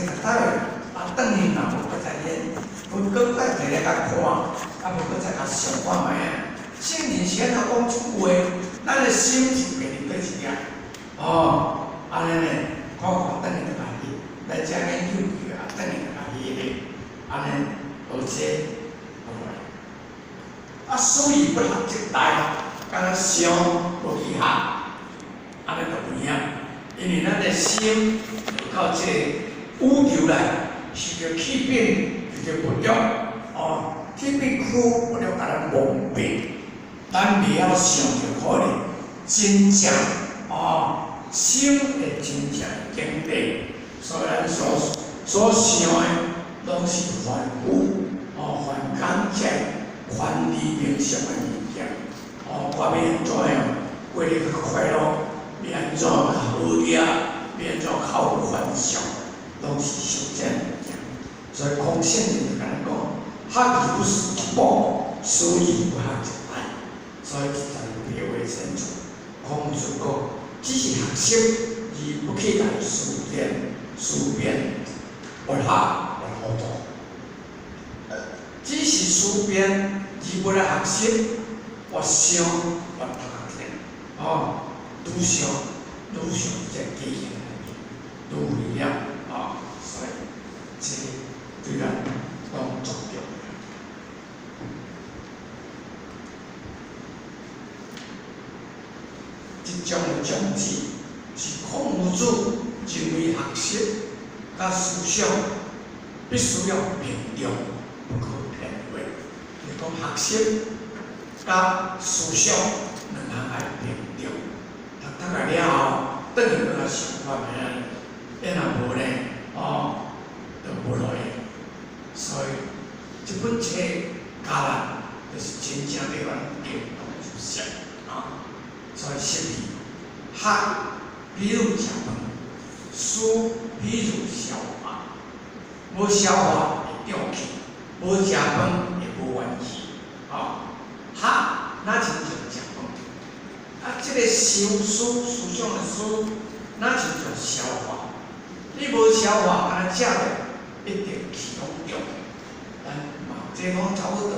个待会等于若无再练，分搁再摕来甲看，无搁再甲想看卖。圣人是安怎讲出话，咱的心是变成对一点。安尼呢，看等于就家己，来遮研究伊啊，等于就家己咧，安尼而且所以不学即代，敢上无去学，安尼就有影。因为咱的心到这个宇宙来，是着气变，是着不着。气变苦，不着甲咱蒙蔽。咱袂晓想就可能真正心会真正坚定。所以咱所想的，拢是凡夫凡感情、凡理平常的物件。我要安怎样过得较快乐？要安怎较好业？要安怎较有欢笑？拢是上这物件。所以孔圣人就甲咱讲：学而不思一步，思而不学一代。所以就别为深处。孔子讲，只是学习而不去来思辨，不学不糊涂。只是思辨而不来学习，我想我读听。愈想这记性愈微了。所以这对咱拢重要。这种的种子是孔夫子认为学习甲思想必须要并重，不可偏废。就讲学习甲思想两项爱并重，读来了后，等于搁较想法咩？若无呢，就无落去。所以这本册教咱就是真正对咱行动出现。所以实力学，比如食饭；思，比如消化。无消化会胀气，无食饭会无元气。学哪亲像食饭？这个思想的思，哪亲像消化？你无消化，安尼食落一定气拢中。这拢差不多。